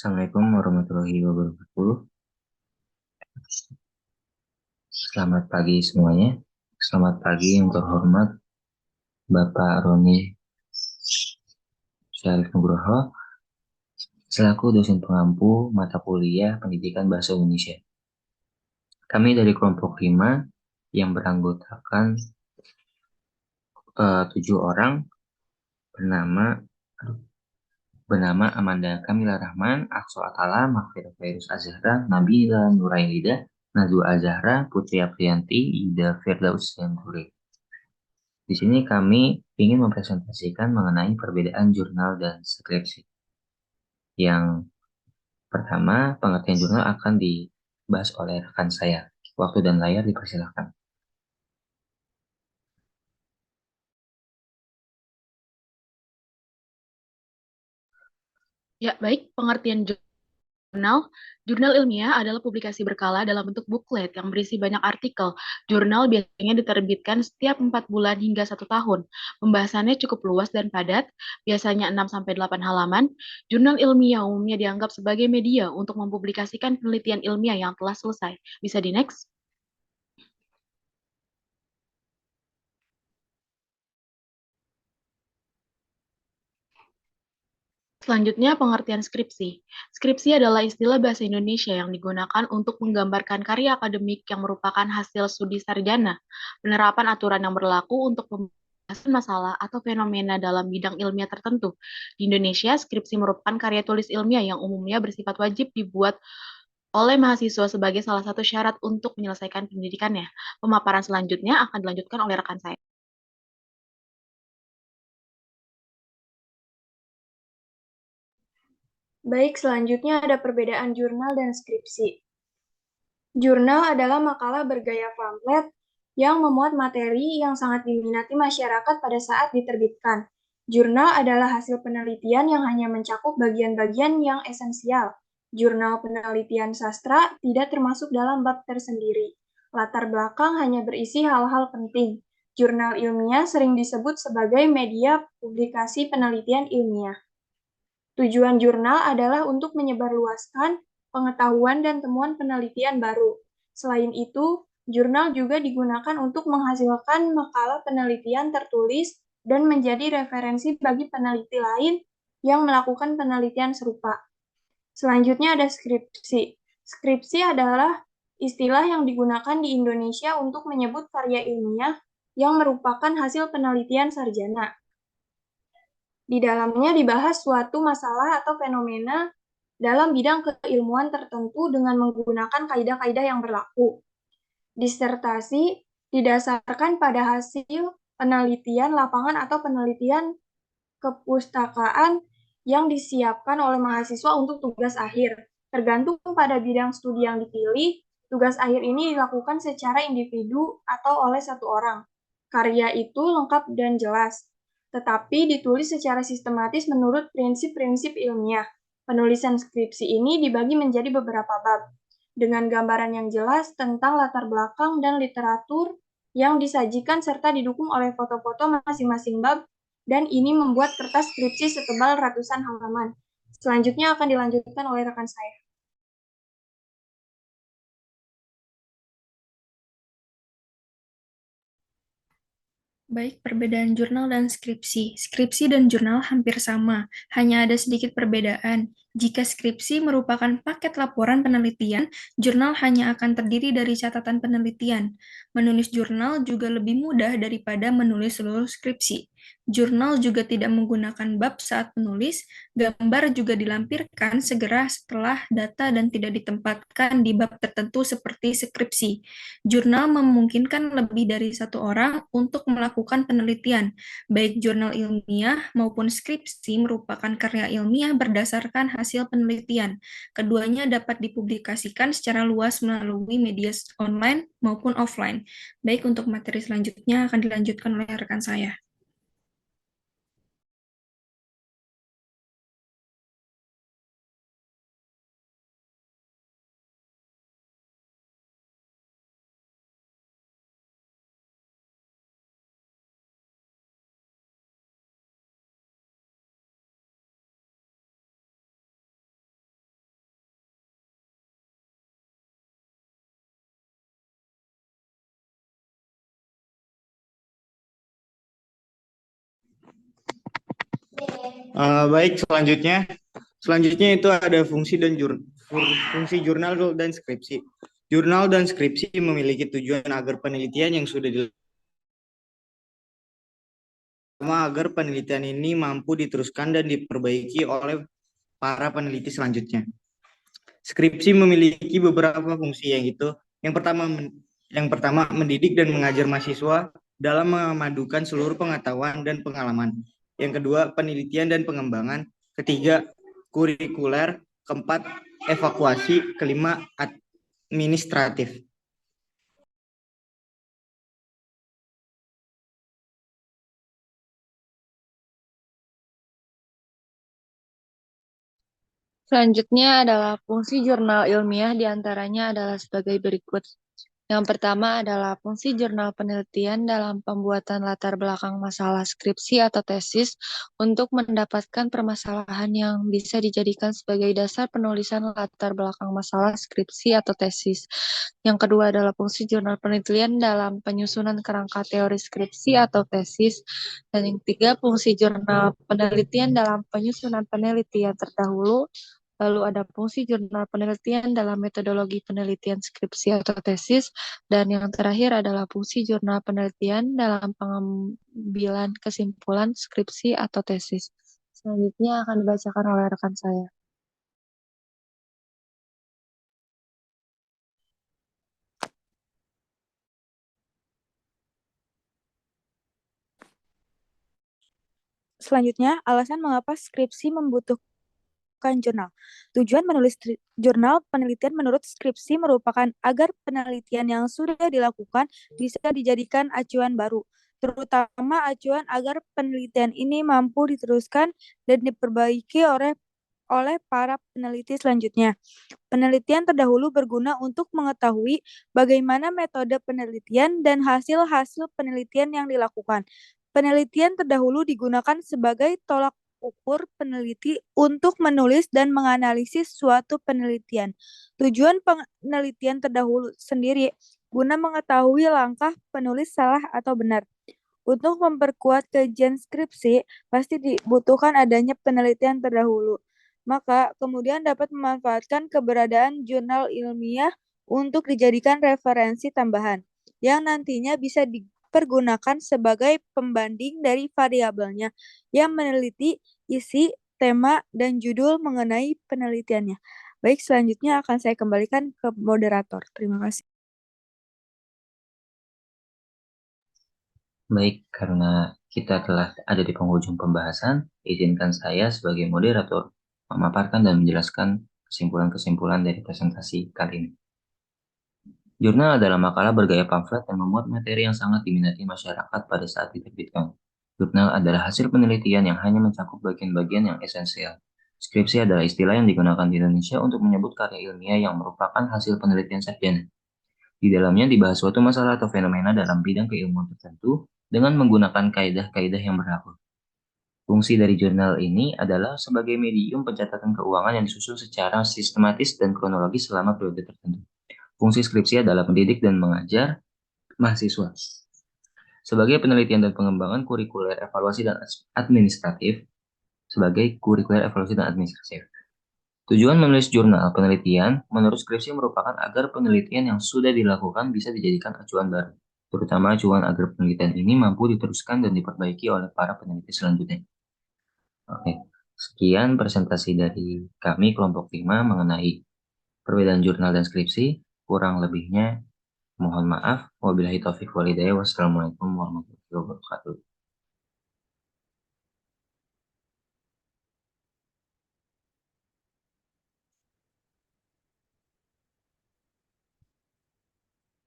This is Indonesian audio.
Assalamualaikum warahmatullahi wabarakatuh. Selamat pagi semuanya. Selamat pagi yang terhormat Bapak Roni Syarif Nugroho selaku dosen pengampu mata kuliah Pendidikan Bahasa Indonesia. Kami dari kelompok 5 yang beranggotakan 7 orang bernama bernama Amanda Kamila Rahman, Akso Atala, Mahfira Fairuz Azhara, Nabila Nurailida, Najwa Azhara, Putri Aprianti, Ida Firdaus Yanturi. Di sini kami ingin mempresentasikan mengenai perbedaan jurnal dan skripsi. Yang pertama, pengertian jurnal akan dibahas oleh rekan saya. Waktu dan layar dipersilakan. Ya, baik. Pengertian jurnal. Jurnal ilmiah adalah publikasi berkala dalam bentuk buklet yang berisi banyak artikel. Jurnal biasanya diterbitkan setiap 4 bulan hingga 1 tahun. Pembahasannya cukup luas dan padat, biasanya 6-8 halaman. Jurnal ilmiah umumnya dianggap sebagai media untuk mempublikasikan penelitian ilmiah yang telah selesai. Bisa di next? Selanjutnya, pengertian skripsi. Skripsi adalah istilah bahasa Indonesia yang digunakan untuk menggambarkan karya akademik yang merupakan hasil studi sarjana, penerapan aturan yang berlaku untuk pembahasan masalah atau fenomena dalam bidang ilmiah tertentu. Di Indonesia, skripsi merupakan karya tulis ilmiah yang umumnya bersifat wajib dibuat oleh mahasiswa sebagai salah satu syarat untuk menyelesaikan pendidikannya. Pemaparan selanjutnya akan dilanjutkan oleh rekan saya. Baik, selanjutnya ada perbedaan jurnal dan skripsi. Jurnal adalah makalah bergaya pamflet yang memuat materi yang sangat diminati masyarakat pada saat diterbitkan. Jurnal adalah hasil penelitian yang hanya mencakup bagian-bagian yang esensial. Jurnal penelitian sastra tidak termasuk dalam bab tersendiri. Latar belakang hanya berisi hal-hal penting. Jurnal ilmiah sering disebut sebagai media publikasi penelitian ilmiah. Tujuan jurnal adalah untuk menyebarluaskan pengetahuan dan temuan penelitian baru. Selain itu, jurnal juga digunakan untuk menghasilkan makalah penelitian tertulis dan menjadi referensi bagi peneliti lain yang melakukan penelitian serupa. Selanjutnya ada skripsi. Skripsi adalah istilah yang digunakan di Indonesia untuk menyebut karya ilmiah yang merupakan hasil penelitian sarjana. Di dalamnya dibahas suatu masalah atau fenomena dalam bidang keilmuan tertentu dengan menggunakan kaidah-kaidah yang berlaku. Disertasi didasarkan pada hasil penelitian lapangan atau penelitian kepustakaan yang disiapkan oleh mahasiswa untuk tugas akhir. Tergantung pada bidang studi yang dipilih, tugas akhir ini dilakukan secara individu atau oleh satu orang. Karya itu lengkap dan jelas, tetapi ditulis secara sistematis menurut prinsip-prinsip ilmiah. Penulisan skripsi ini dibagi menjadi beberapa bab, dengan gambaran yang jelas tentang latar belakang dan literatur yang disajikan serta didukung oleh foto-foto masing-masing bab, dan ini membuat kertas skripsi setebal ratusan halaman. Selanjutnya akan dilanjutkan oleh rekan saya. Baik, perbedaan jurnal dan skripsi. Skripsi dan jurnal hampir sama, hanya ada sedikit perbedaan. Jika skripsi merupakan paket laporan penelitian, jurnal hanya akan terdiri dari catatan penelitian. Menulis jurnal juga lebih mudah daripada menulis seluruh skripsi. Jurnal juga tidak menggunakan bab saat menulis, gambar juga dilampirkan segera setelah data dan tidak ditempatkan di bab tertentu seperti skripsi. Jurnal memungkinkan lebih dari satu orang untuk melakukan penelitian, baik jurnal ilmiah maupun skripsi merupakan karya ilmiah berdasarkan hasil penelitian. Keduanya dapat dipublikasikan secara luas melalui media online maupun offline. Baik, untuk materi selanjutnya akan dilanjutkan oleh rekan saya. Baik, selanjutnya itu ada fungsi jurnal dan skripsi. Jurnal dan skripsi memiliki tujuan agar penelitian yang sudah dilakukan agar penelitian ini mampu diteruskan dan diperbaiki oleh para peneliti selanjutnya. Skripsi memiliki beberapa fungsi, yaitu yang pertama mendidik dan mengajar mahasiswa dalam memadukan seluruh pengetahuan dan pengalaman. Yang kedua, penelitian dan pengembangan. Ketiga, kurikuler. Keempat, evakuasi. Kelima, administratif. Selanjutnya adalah fungsi jurnal ilmiah, diantaranya adalah sebagai berikut. Yang pertama adalah fungsi jurnal penelitian dalam pembuatan latar belakang masalah skripsi atau tesis untuk mendapatkan permasalahan yang bisa dijadikan sebagai dasar penulisan latar belakang masalah skripsi atau tesis. Yang kedua adalah fungsi jurnal penelitian dalam penyusunan kerangka teori skripsi atau tesis. Dan yang ketiga, fungsi jurnal penelitian dalam penyusunan penelitian terdahulu. Lalu ada fungsi jurnal penelitian dalam metodologi penelitian skripsi atau tesis. Dan yang terakhir adalah fungsi jurnal penelitian dalam pengambilan kesimpulan skripsi atau tesis. Selanjutnya akan dibacakan oleh rekan saya. Selanjutnya, alasan mengapa skripsi membutuhkan jurnal. Tujuan menulis jurnal penelitian menurut skripsi merupakan agar penelitian yang sudah dilakukan bisa dijadikan acuan baru, terutama acuan agar penelitian ini mampu diteruskan dan diperbaiki oleh para peneliti selanjutnya. Penelitian terdahulu berguna untuk mengetahui bagaimana metode penelitian dan hasil-hasil penelitian yang dilakukan. Penelitian terdahulu digunakan sebagai tolak ukur peneliti untuk menulis dan menganalisis suatu penelitian. Tujuan penelitian terdahulu sendiri guna mengetahui langkah penulis salah atau benar. Untuk memperkuat kajian skripsi, pasti dibutuhkan adanya penelitian terdahulu. Maka kemudian dapat memanfaatkan keberadaan jurnal ilmiah untuk dijadikan referensi tambahan, yang nantinya bisa dipergunakan sebagai pembanding dari variabelnya yang meneliti isi, tema, dan judul mengenai penelitiannya. Baik, selanjutnya akan saya kembalikan ke moderator. Terima kasih. Baik, karena kita telah ada di penghujung pembahasan, izinkan saya sebagai moderator memaparkan dan menjelaskan kesimpulan-kesimpulan dari presentasi kali ini. Jurnal adalah makalah bergaya pamflet yang memuat materi yang sangat diminati masyarakat pada saat diterbitkan. Jurnal adalah hasil penelitian yang hanya mencakup bagian-bagian yang esensial. Skripsi adalah istilah yang digunakan di Indonesia untuk menyebut karya ilmiah yang merupakan hasil penelitian sarjana. Di dalamnya dibahas suatu masalah atau fenomena dalam bidang keilmuan tertentu dengan menggunakan kaidah-kaidah yang berlaku. Fungsi dari jurnal ini adalah sebagai medium pencatatan keuangan yang disusun secara sistematis dan kronologis selama periode tertentu. Fungsi skripsi adalah mendidik dan mengajar mahasiswa. Sebagai penelitian dan pengembangan kurikuler, evaluasi, dan administratif. Tujuan menulis jurnal penelitian menurut skripsi merupakan agar penelitian yang sudah dilakukan bisa dijadikan acuan baru, terutama acuan agar penelitian ini mampu diteruskan dan diperbaiki oleh para peneliti selanjutnya. Oke, sekian presentasi dari kami kelompok 5 mengenai perbedaan jurnal dan skripsi. Kurang lebihnya mohon maaf. Wabillahi taufiq wal hidayah. Wassalamualaikum warahmatullahi wabarakatuh.